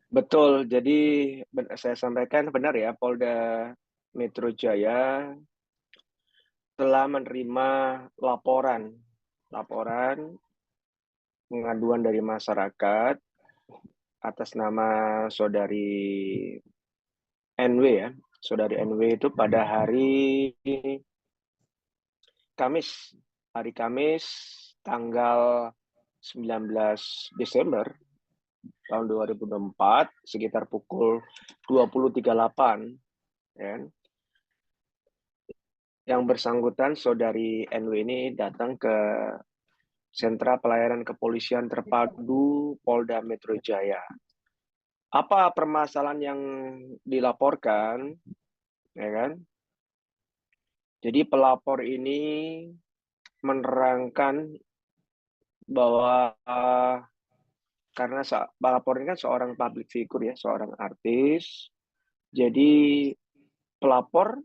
Betul, jadi saya sampaikan benar ya, Polda Metro Jaya telah menerima laporan laporan pengaduan dari masyarakat atas nama saudari NW ya. Saudari NW itu pada Kamis, hari Kamis tanggal 19 Desember tahun 2024 sekitar pukul 20.38 ya. Yang bersangkutan saudari NW ini datang ke Sentra Pelayanan Kepolisian Terpadu Polda Metro Jaya. Apa permasalahan yang dilaporkan, ya kan? Jadi pelapor ini menerangkan bahwa karena pelapor ini kan seorang public figure ya, seorang artis. Jadi pelapor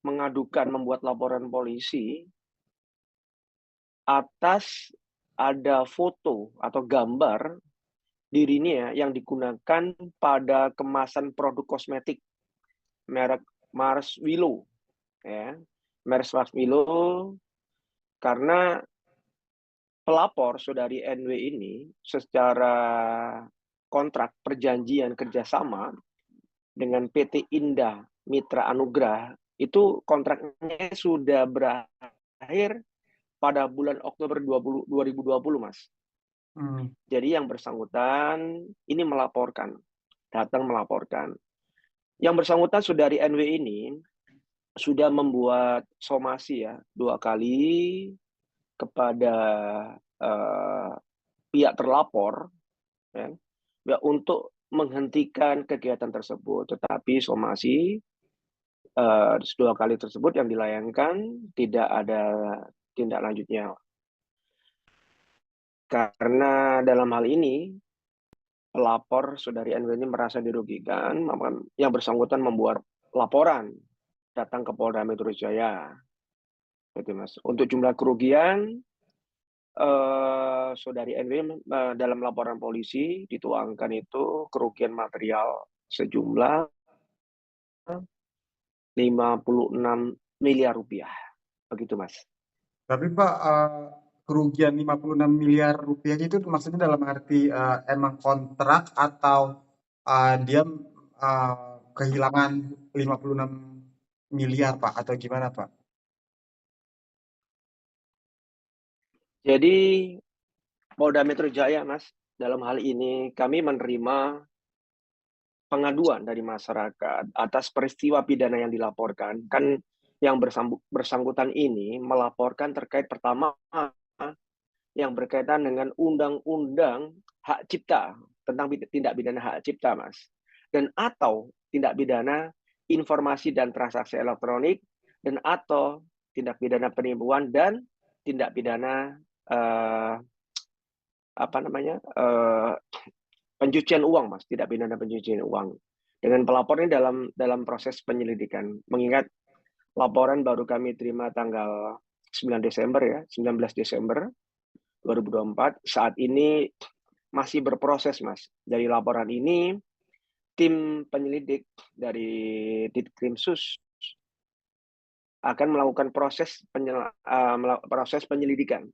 membuat laporan polisi atas ada foto atau gambar dirinya yang digunakan pada kemasan produk kosmetik merek Mars Willow ya. Mars Willow karena pelapor saudari NW ini secara kontrak perjanjian kerjasama dengan PT Indah Mitra Anugrah itu kontraknya sudah berakhir pada bulan Oktober 2020, Mas. Jadi yang bersangkutan ini datang melaporkan. Yang bersangkutan saudari NW ini sudah membuat somasi ya 2 kali kepada pihak terlapor ya, untuk menghentikan kegiatan tersebut. Tetapi somasi 2 kali tersebut yang dilayangkan tidak ada tindak lanjutnya. Karena dalam hal ini pelapor saudari NW ini merasa dirugikan, yang bersangkutan membuat laporan datang ke Polda Metro Jaya. Gitu, Mas. Untuk jumlah kerugian saudari NW dalam laporan polisi dituangkan itu kerugian material sejumlah 56 miliar rupiah. Begitu, Mas. Tapi Pak, kerugian 56 miliar rupiah itu maksudnya dalam arti emang kontrak atau dia kehilangan 56 miliar Pak atau gimana Pak? Jadi Polda Metro Jaya, Mas, dalam hal ini kami menerima pengaduan dari masyarakat atas peristiwa pidana yang dilaporkan. Kan yang bersangkutan ini melaporkan terkait pertama yang berkaitan dengan undang-undang hak cipta, tentang tindak pidana hak cipta, Mas. Dan atau tindak pidana informasi dan transaksi elektronik, dan atau tindak pidana penipuan dan tindak pidana pencucian uang, Mas, tindak pidana pencucian uang. Dengan pelapor ini dalam proses penyelidikan. Mengingat laporan baru kami terima tanggal 9 Desember ya, 19 Desember 2024. Saat ini masih berproses, Mas. Dari laporan ini, tim penyelidik dari Ditkrimsus akan melakukan proses penyelidikan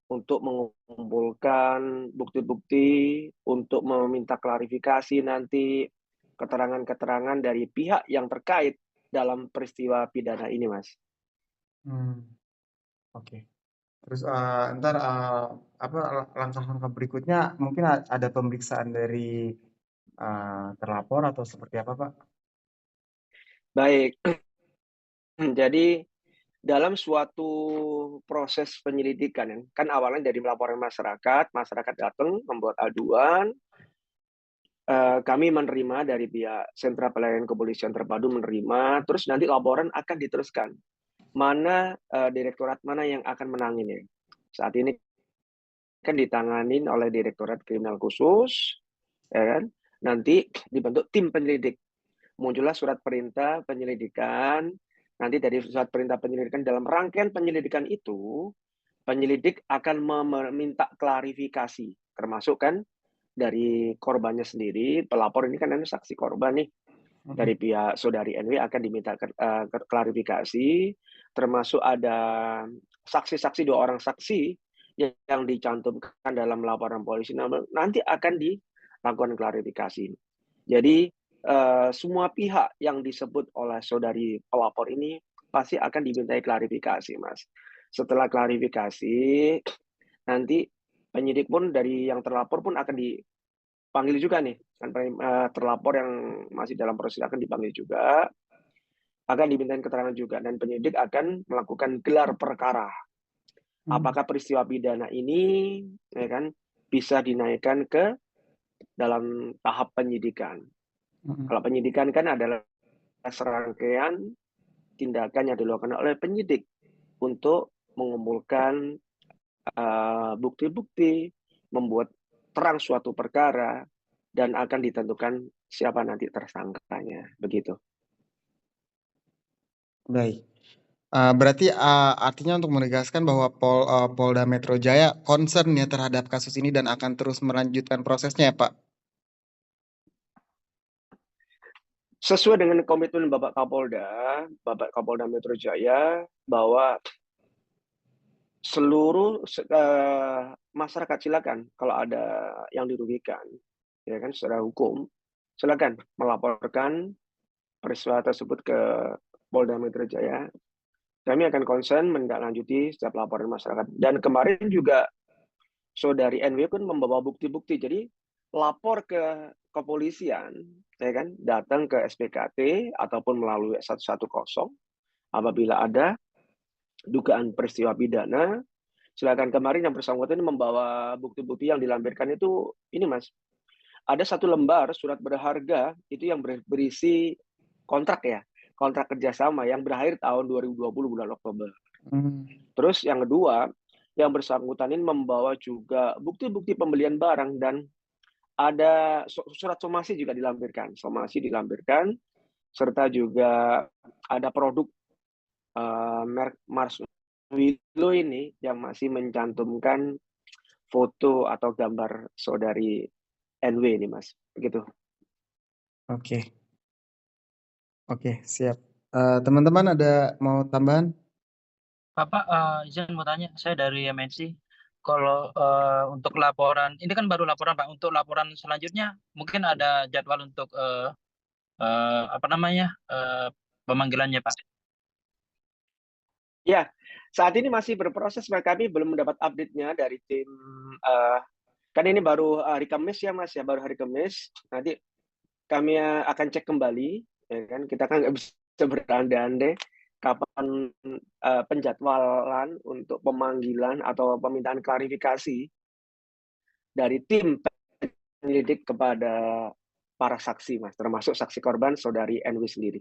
untuk mengumpulkan bukti-bukti, untuk meminta klarifikasi nanti keterangan-keterangan dari pihak yang terkait dalam peristiwa pidana ini, Mas. Oke. Terus ntar apa langkah-langkah berikutnya mungkin ada pemeriksaan dari terlapor atau seperti apa Pak? Baik, jadi dalam suatu proses penyelidikan, kan awalnya dari laporan masyarakat datang membuat aduan, kami menerima dari pihak Sentra Pelayanan Kepolisian Terpadu menerima, terus nanti laporan akan diteruskan. Direktorat mana yang akan menanginya. Saat ini kan ditanganin oleh Direktorat Kriminal Khusus, ya kan? Nanti dibentuk tim penyelidik. Muncullah surat perintah penyelidikan. Nanti dari surat perintah penyelidikan dalam rangkaian penyelidikan itu, penyelidik akan meminta klarifikasi, termasuk kan dari korbannya sendiri, pelapor ini kan saksi korban nih, dari pihak saudari NW akan diminta klarifikasi, termasuk ada saksi-saksi, 2 orang saksi yang dicantumkan dalam laporan polisi, nanti akan dilakukan klarifikasi. Jadi semua pihak yang disebut oleh saudari pelapor ini pasti akan dimintai klarifikasi, Mas. Setelah klarifikasi, nanti penyidik pun dari yang terlapor pun akan dipanggil juga nih, kan terlapor yang masih dalam proses akan dipanggil juga, akan dimintain keterangan juga, dan penyidik akan melakukan gelar perkara. Apakah peristiwa pidana ini, ya kan, bisa dinaikkan ke dalam tahap penyidikan. Kalau penyidikan kan adalah serangkaian tindakan yang dilakukan oleh penyidik untuk mengumpulkan bukti-bukti, membuat terang suatu perkara, dan akan ditentukan siapa nanti tersangkanya, begitu. Baik. Berarti artinya untuk menegaskan bahwa Polda Metro Jaya concern ya terhadap kasus ini dan akan terus melanjutkan prosesnya ya, Pak? Sesuai dengan komitmen Bapak Kapolda Metro Jaya, bahwa seluruh masyarakat silakan kalau ada yang dirugikan, ya kan, secara hukum, silakan melaporkan peristiwa tersebut ke Polda Metro Jaya. Kami akan concern menindaklanjuti setiap laporan masyarakat. Dan kemarin juga saudari NW pun membawa bukti-bukti. Jadi lapor ke kepolisian, ya kan, datang ke SPKT ataupun melalui 110 apabila ada dugaan peristiwa pidana. Silakan. Kemarin yang bersangkutan membawa bukti-bukti yang dilampirkan itu, ini Mas, ada 1 lembar surat berharga itu yang berisi kontrak ya, kontrak kerjasama yang berakhir tahun 2020 bulan Oktober. Terus yang kedua, yang bersangkutan ini membawa juga bukti-bukti pembelian barang, dan ada surat somasi juga dilampirkan, serta juga ada produk merek Mars Willow ini yang masih mencantumkan foto atau gambar saudari NW ini, Mas. Begitu. Oke. Oke, siap. Teman-teman ada mau tambahan? Bapak, izin mau tanya, saya dari MNC. Kalau untuk laporan, ini kan baru laporan Pak. Untuk laporan selanjutnya, mungkin ada jadwal untuk pemanggilannya Pak. Ya, saat ini masih berproses, Pak. Kami belum mendapat update-nya dari tim. Kan ini baru hari Kamis ya, Mas, ya, baru hari Kamis. Nanti kami akan cek kembali, ya kan. Kita kan nggak bisa berandai-andai kapan penjadwalan untuk pemanggilan atau permintaan klarifikasi dari tim penyelidik kepada para saksi, Mas, termasuk saksi korban saudari NW sendiri.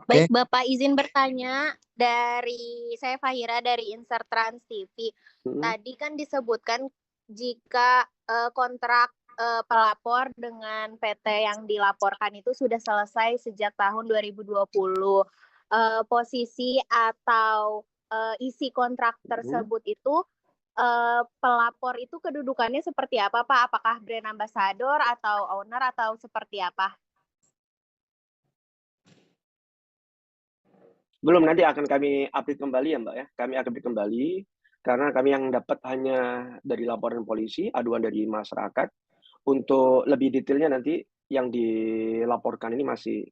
Baik, Bapak izin bertanya, dari saya Fahira dari Insert Trans TV. Tadi kan disebutkan jika kontrak pelapor dengan PT yang dilaporkan itu sudah selesai sejak tahun 2020. Posisi atau isi kontrak tersebut itu pelapor itu kedudukannya seperti apa, Pak? Apakah brand ambassador atau owner atau seperti apa? Belum, nanti akan kami update kembali ya, Mbak ya. Kami akan update kembali karena kami yang dapat hanya dari laporan polisi, aduan dari masyarakat. Untuk lebih detailnya nanti yang dilaporkan ini masih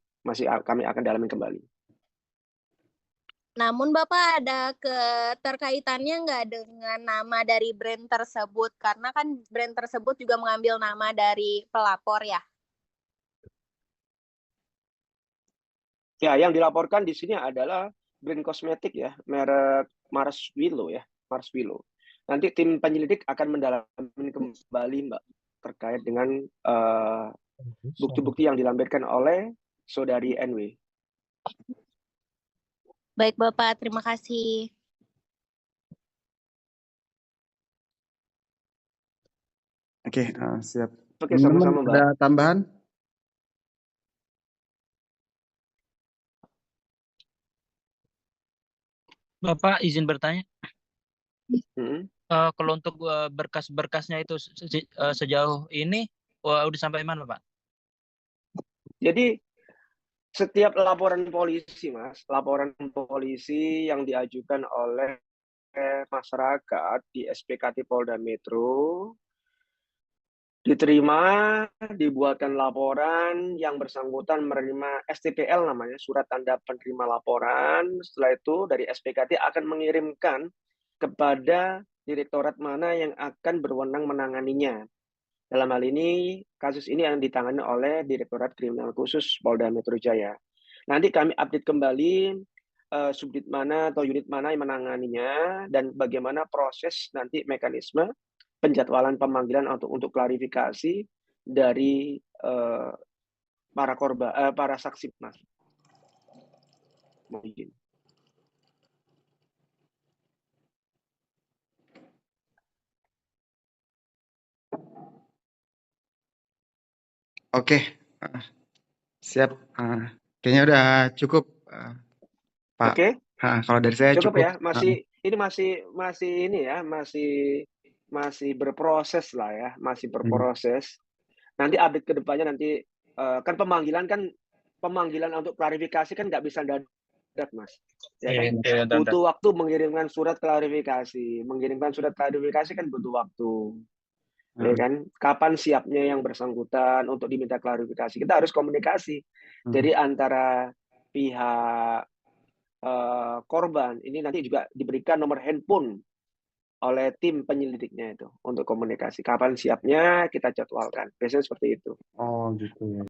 kami akan dalami kembali. Namun Bapak ada keterkaitannya nggak dengan nama dari brand tersebut? Karena kan brand tersebut juga mengambil nama dari pelapor ya. Ya, yang dilaporkan di sini adalah brand kosmetik ya, merek Mars Willow ya, Mars Willow. Nanti tim penyelidik akan mendalami kembali, Mbak, terkait dengan bukti-bukti yang dilampirkan oleh saudari NW. Baik Bapak, terima kasih. Oke, siap. Oke, sama-sama, Mbak. Ada tambahan? Bapak izin bertanya, Hmm. kalau untuk berkas-berkasnya itu sejauh ini udah sampai mana, Pak? Jadi setiap laporan polisi, Mas, laporan polisi yang diajukan oleh masyarakat di SPKT Polda Metro diterima, dibuatkan laporan, yang bersangkutan menerima STPL namanya, surat tanda penerima laporan. Setelah itu dari SPKT akan mengirimkan kepada direktorat mana yang akan berwenang menanganinya. Dalam hal ini, kasus ini yang ditangani oleh Direktorat Kriminal Khusus Polda Metro Jaya. Nanti kami update kembali subdit mana atau unit mana yang menanganinya dan bagaimana proses nanti mekanisme penjadwalan pemanggilan untuk klarifikasi dari para korban, para saksi, Mas. Mohon izin. Oke, siap. Kayaknya udah cukup, Pak. Oke, Kalau dari saya cukup cukup. ya. Ini masih ini ya, masih berproses lah ya, masih berproses. Nanti update ke depannya nanti kan pemanggilan untuk klarifikasi kan nggak bisa dadak, Mas. Ya kan? Butuh waktu mengirimkan surat klarifikasi. Mengirimkan surat klarifikasi kan butuh waktu. Ya kan? Kapan siapnya yang bersangkutan untuk diminta klarifikasi? Kita harus komunikasi. Jadi antara pihak korban ini nanti juga diberikan nomor handphone oleh tim penyelidiknya itu untuk komunikasi. Kapan siapnya kita jadwalkan. Biasanya seperti itu. Oh gitu ya.